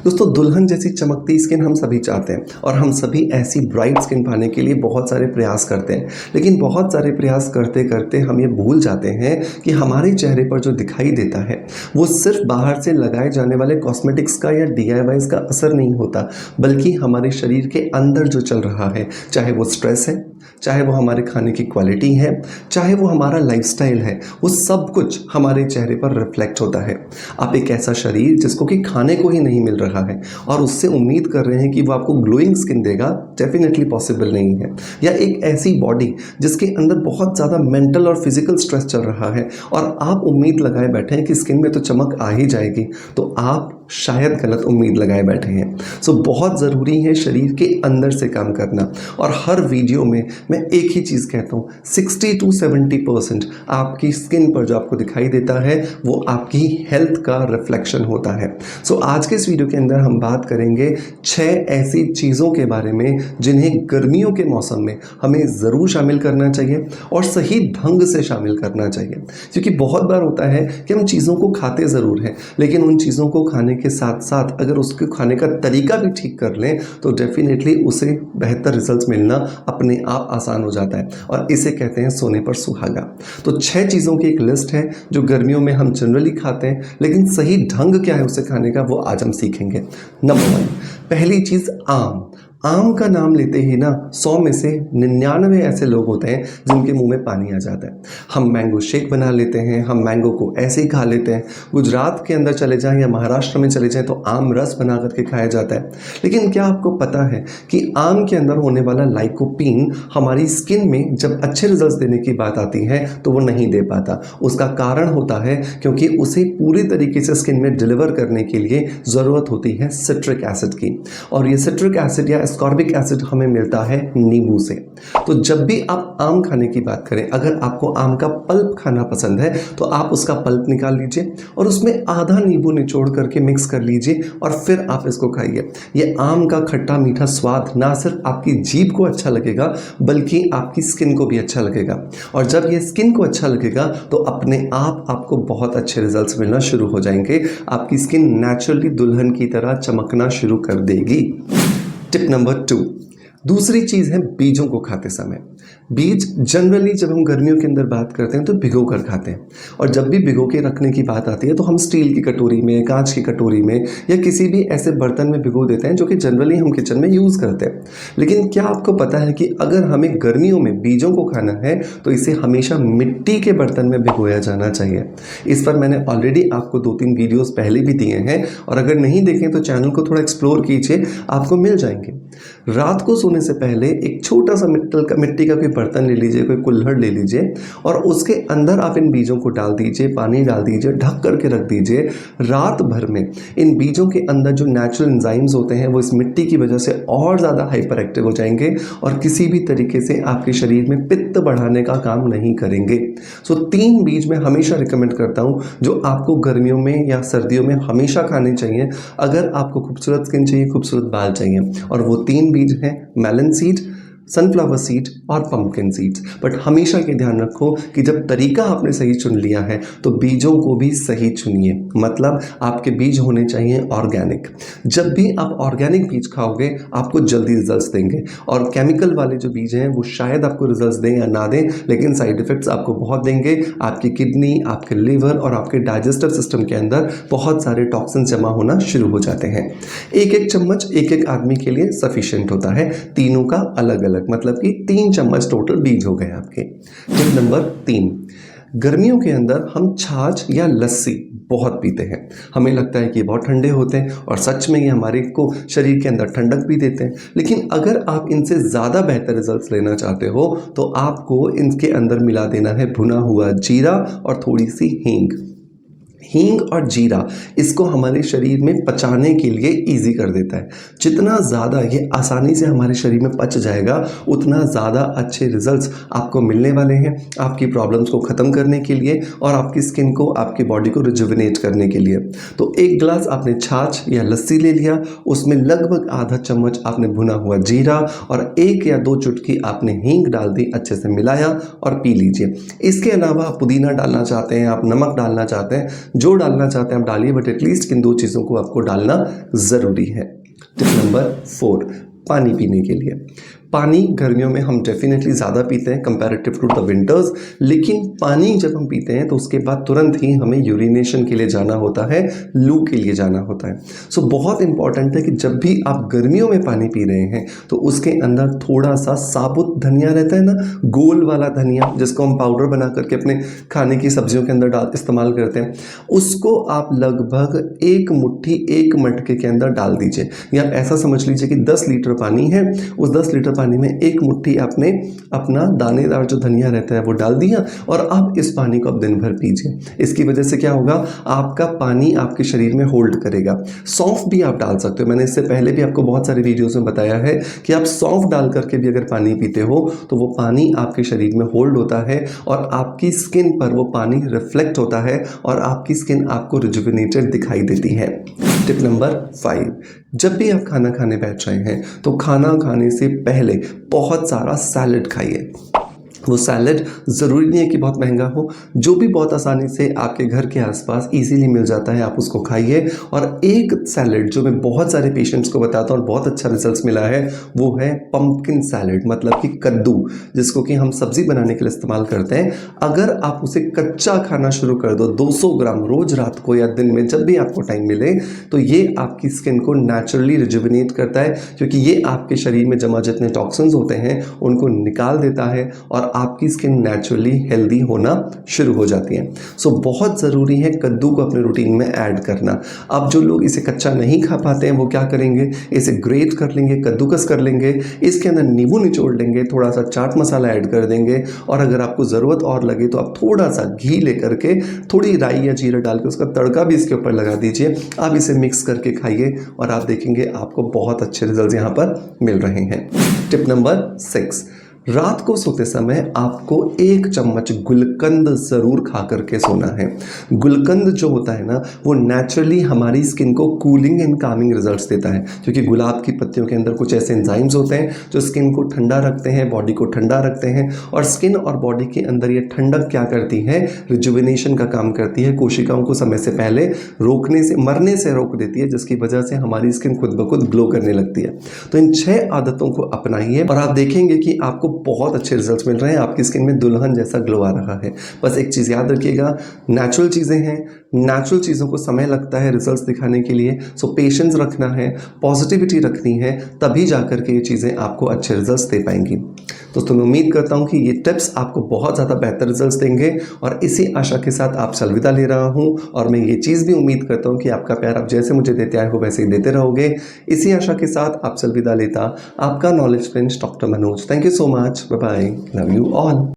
दोस्तों दुल्हन जैसी चमकती स्किन हम सभी चाहते हैं और हम सभी ऐसी ब्राइट स्किन पाने के लिए बहुत सारे प्रयास करते हैं। लेकिन बहुत सारे प्रयास करते करते हम ये भूल जाते हैं कि हमारे चेहरे पर जो दिखाई देता है वो सिर्फ बाहर से लगाए जाने वाले कॉस्मेटिक्स का या DIYs का असर नहीं होता, बल्कि हमारे शरीर के अंदर जो चल रहा है, चाहे वो स्ट्रेस है, चाहे वो हमारे खाने की क्वालिटी है, चाहे वो हमारा लाइफस्टाइल है, वो सब कुछ हमारे चेहरे पर रिफ्लेक्ट होता है। आप एक ऐसा शरीर जिसको कि खाने को ही नहीं मिल रहा है और उससे उम्मीद कर रहे हैं कि वो आपको ग्लोइंग स्किन देगा, डेफिनेटली पॉसिबल नहीं है। या एक ऐसी बॉडी जिसके अंदर बहुत ज़्यादा मेंटल और फिजिकल स्ट्रेस चल रहा है और आप उम्मीद लगाए बैठे हैं कि स्किन में तो चमक आ ही जाएगी, तो आप शायद गलत उम्मीद लगाए बैठे हैं। सो बहुत ज़रूरी है शरीर के अंदर से काम करना। और हर वीडियो में मैं एक ही चीज़ कहता हूँ, 60 to 70% आपकी स्किन पर जो आपको दिखाई देता है वो आपकी हेल्थ का रिफ्लेक्शन होता है। सो आज के इस वीडियो के अंदर हम बात करेंगे 6 ऐसी चीज़ों के बारे में जिन्हें गर्मियों के मौसम में हमें ज़रूर शामिल करना चाहिए और सही ढंग से शामिल करना चाहिए। क्योंकि बहुत बार होता है कि हम चीज़ों को खाते ज़रूर हैं, लेकिन उन चीज़ों को खाने के साथ साथ अगर उसके खाने का तरीका भी ठीक कर लें तो डेफिनेटली उसे बेहतर रिजल्ट्स मिलना अपने आप आसान हो जाता है। और इसे कहते हैं सोने पर सुहागा। तो 6 चीज़ों की एक लिस्ट है जो गर्मियों में हम जनरली खाते हैं, लेकिन सही ढंग क्या है उसे खाने का वो आज हम सीखेंगे। नंबर 1, पहली चीज़ आम। आम का नाम लेते ही ना 100 में से 99 ऐसे लोग होते हैं जिनके मुंह में पानी आ जाता है। हम मैंगो शेक बना लेते हैं, हम मैंगो को ऐसे ही खा लेते हैं। गुजरात के अंदर चले जाएं या महाराष्ट्र में चले जाएं तो आम रस बना करके खाया जाता है। लेकिन क्या आपको पता है कि आम के अंदर होने वाला लाइकोपीन हमारी स्किन में जब अच्छे रिजल्ट देने की बात आती है तो वो नहीं दे पाता। उसका कारण होता है क्योंकि उसे पूरी तरीके से स्किन में डिलीवर करने के लिए ज़रूरत होती है सिट्रिक एसिड की, और ये सिट्रिक एसिड या एस्कॉर्बिक एसिड हमें मिलता है नींबू से। तो जब भी आप आम खाने की बात करें, अगर आपको आम का पल्प खाना पसंद है तो आप उसका पल्प निकाल लीजिए और उसमें आधा नींबू निचोड़ करके मिक्स कर लीजिए और फिर आप इसको खाइए। ये आम का खट्टा मीठा स्वाद ना सिर्फ आपकी जीभ को अच्छा लगेगा बल्कि आपकी स्किन को भी अच्छा लगेगा, और जब ये स्किन को अच्छा लगेगा तो अपने आप आपको बहुत अच्छे रिजल्ट्स मिलना शुरू हो जाएंगे। आपकी स्किन नेचुरली दुल्हन की तरह चमकना शुरू कर देगी। टिप नंबर 2, दूसरी चीज़ है बीजों को खाते समय। बीज जनरली जब हम गर्मियों के अंदर बात करते हैं तो भिगो कर खाते हैं, और जब भी भिगो के रखने की बात आती है तो हम स्टील की कटोरी में, कांच की कटोरी में या किसी भी ऐसे बर्तन में भिगो देते हैं जो कि जनरली हम किचन में यूज़ करते हैं। लेकिन क्या आपको पता है कि अगर हमें गर्मियों में बीजों को खाना है तो इसे हमेशा मिट्टी के बर्तन में भिगोया जाना चाहिए। इस पर मैंने ऑलरेडी आपको 2-3 वीडियोज़ पहले भी दिए हैं, और अगर नहीं देखें तो चैनल को थोड़ा एक्सप्लोर कीजिए, आपको मिल जाएंगे। रात को सोने से पहले एक छोटा सा मिट्टी का कोई बर्तन ले लीजिए, कोई कुल्हड़ ले लीजिए और उसके अंदर आप इन बीजों को डाल दीजिए, पानी डाल दीजिए, ढक करके रख दीजिए। रात भर में इन बीजों के अंदर जो नेचुरल एंजाइम्स होते हैं वो इस मिट्टी की वजह से और ज़्यादा हाइपर एक्टिव हो जाएंगे और किसी भी तरीके से आपके शरीर में पित्त बढ़ाने का काम नहीं करेंगे। सो 3 बीज मैं हमेशा रिकमेंड करता हूँ जो आपको गर्मियों में या सर्दियों में हमेशा खाने चाहिए अगर आपको खूबसूरत स्किन चाहिए, खूबसूरत बाल चाहिए। और वो 3 बीज हैं मेलन सीड, सनफ्लावर सीड और पंपकिन सीड्स। बट हमेशा ये ध्यान रखो कि जब तरीका आपने सही चुन लिया है तो बीजों को भी सही चुनिए, मतलब आपके बीज होने चाहिए ऑर्गेनिक। जब भी आप ऑर्गेनिक बीज खाओगे आपको जल्दी रिजल्ट्स देंगे, और केमिकल वाले जो बीज हैं वो शायद आपको रिजल्ट्स दें या ना दें, लेकिन साइड इफेक्ट्स आपको बहुत देंगे। आपकी किडनी, आपके लिवर और आपके डाइजेस्टिव सिस्टम के अंदर बहुत सारे टॉक्सिन्स जमा होना शुरू हो जाते हैं। एक चम्मच एक आदमी के लिए सफिशिएंट होता है, तीनों का अलग अलग, मतलब कि 3 चम्मच टोटल बीज हो गए आपके। टिप नंबर 3, गर्मियों के अंदर हम छाछ या लस्सी बहुत पीते हैं। हमें लगता है कि ये बहुत ठंडे होते हैं और सच में ये हमारे को शरीर के अंदर ठंडक भी देते हैं। लेकिन अगर आप इनसे ज़्यादा बेहतर रिजल्ट्स लेना चाहते हो तो आपको इनके अंदर मिला देना है भुना हुआ जीरा और थोड़ी सी हींग। हींग और जीरा इसको हमारे शरीर में पचाने के लिए इजी कर देता है। जितना ज़्यादा ये आसानी से हमारे शरीर में पच जाएगा उतना ज़्यादा अच्छे रिजल्ट्स आपको मिलने वाले हैं आपकी प्रॉब्लम्स को ख़त्म करने के लिए और आपकी स्किन को, आपकी बॉडी को रिजुविनेट करने के लिए। तो 1 गिलास आपने छाछ या लस्सी ले लिया, उसमें लगभग आधा चम्मच आपने भुना हुआ जीरा और 1 या 2 चुटकी आपने हींग डाल दी, अच्छे से मिलाया और पी लीजिए। इसके अलावा आप पुदीना डालना चाहते हैं, आप नमक डालना चाहते हैं, जो डालना चाहते हैं आप डालिए, बट एटलीस्ट इन 2 चीज़ों को आपको डालना ज़रूरी है। टिप नंबर 4, पानी पीने के लिए। पानी गर्मियों में हम डेफिनेटली ज़्यादा पीते हैं कंपैरेटिव टू द विंटर्स, लेकिन पानी जब हम पीते हैं तो उसके बाद तुरंत ही हमें यूरिनेशन के लिए जाना होता है, लू के लिए जाना होता है। सो बहुत इंपॉर्टेंट है कि जब भी आप गर्मियों में पानी पी रहे हैं तो उसके अंदर थोड़ा सा साबुत धनिया रहता है ना, गोल वाला धनिया जिसको हम पाउडर बना करके अपने खाने की सब्जियों के अंदर इस्तेमाल करते हैं, उसको आप लगभग 1 मुट्ठी 1 मटके के अंदर डाल दीजिए। या ऐसा समझ लीजिए कि 10 लीटर पानी है, उस 10 लीटर पानी में 1 मुट्ठी आपने अपना दानेदार जो धनिया रहता है वो डाल दिया और अब इस पानी को आप दिन भर पीजिए। इसकी वजह से क्या होगा, आपका पानी आपके शरीर में होल्ड करेगा। सौंफ भी आप डाल सकते हो, मैंने इससे पहले भी आपको बहुत सारे वीडियोस में बताया है कि आप सौंफ डाल करके भी अगर पानी पीते हो तो वो पानी आपके शरीर में होल्ड होता है और आपकी स्किन पर वो पानी रिफ्लेक्ट होता है और आपकी स्किन आपको रिजुविनेटेड दिखाई देती है। टिप नंबर 5, जब भी आप खाना खाने बैठ रहे हैं तो खाना खाने से पहले बहुत सारा सैलेड खाइए। वो सैलेड ज़रूरी नहीं है कि बहुत महंगा हो, जो भी बहुत आसानी से आपके घर के आसपास इजीली मिल जाता है आप उसको खाइए। और एक सैलेड जो मैं बहुत सारे पेशेंट्स को बताता हूँ और बहुत अच्छा रिजल्ट्स मिला है वो है पंपकिन सैलेड, मतलब कि कद्दू, जिसको कि हम सब्जी बनाने के लिए इस्तेमाल करते हैं। अगर आप उसे कच्चा खाना शुरू कर दो 200 ग्राम रोज रात को या दिन में जब भी आपको टाइम मिले, तो ये आपकी स्किन को नेचुरली रिजुविनेट करता है, क्योंकि ये आपके शरीर में जमा जितने टॉक्सिन्स होते हैं उनको निकाल देता है और आपकी स्किन नेचुरली हेल्दी होना शुरू हो जाती है। सो बहुत ज़रूरी है कद्दू को अपने रूटीन में ऐड करना। अब जो लोग इसे कच्चा नहीं खा पाते हैं वो क्या करेंगे, इसे ग्रेट कर लेंगे, कद्दूकस कर लेंगे, इसके अंदर नींबू निचोड़ लेंगे, थोड़ा सा चाट मसाला ऐड कर देंगे और अगर आपको ज़रूरत और लगे तो आप थोड़ा सा घी लेकर के थोड़ी राई या जीरा डाल के उसका तड़का भी इसके ऊपर लगा दीजिए। आप इसे मिक्स करके खाइए और आप देखेंगे आपको बहुत अच्छे रिजल्ट यहाँ पर मिल रहे हैं। टिप नंबर 6, रात को सोते समय आपको 1 चम्मच गुलकंद ज़रूर खा करके सोना है। गुलकंद जो होता है ना वो नेचुरली हमारी स्किन को कूलिंग एंड कामिंग रिजल्ट्स देता है, क्योंकि गुलाब की पत्तियों के अंदर कुछ ऐसे एंजाइम्स होते हैं जो स्किन को ठंडा रखते हैं, बॉडी को ठंडा रखते हैं। और स्किन और बॉडी के अंदर ये ठंडक क्या करती है, रिजुविनेशन का काम करती है, कोशिकाओं को समय से पहले रोकने से, मरने से रोक देती है, जिसकी वजह से हमारी स्किन खुद ब खुद ग्लो करने लगती है। तो इन 6 आदतों को अपनाइए और आप देखेंगे कि आपको बहुत अच्छे रिजल्ट्स मिल रहे हैं, आपकी स्किन में दुल्हन जैसा ग्लो आ रहा है। बस एक चीज़ याद रखिएगा, नेचुरल चीज़ें हैं, नेचुरल चीज़ों को समय लगता है रिजल्ट्स दिखाने के लिए। सो पेशेंस रखना है, पॉजिटिविटी रखनी है, तभी जाकर के ये चीज़ें आपको अच्छे रिजल्ट्स दे पाएंगी। दोस्तों मैं उम्मीद करता हूँ कि ये टिप्स आपको बहुत ज़्यादा बेहतर रिजल्ट्स देंगे और इसी आशा के साथ आपसे अलविदा ले रहा हूँ। और मैं ये चीज़ भी उम्मीद करता हूँ कि आपका प्यार आप जैसे मुझे देते आए हो वैसे ही देते रहोगे। इसी आशा के साथ आपसे अलविदा लेता आपका knowledge friends doctor Manoj. Thank you so much, bye bye, love you all.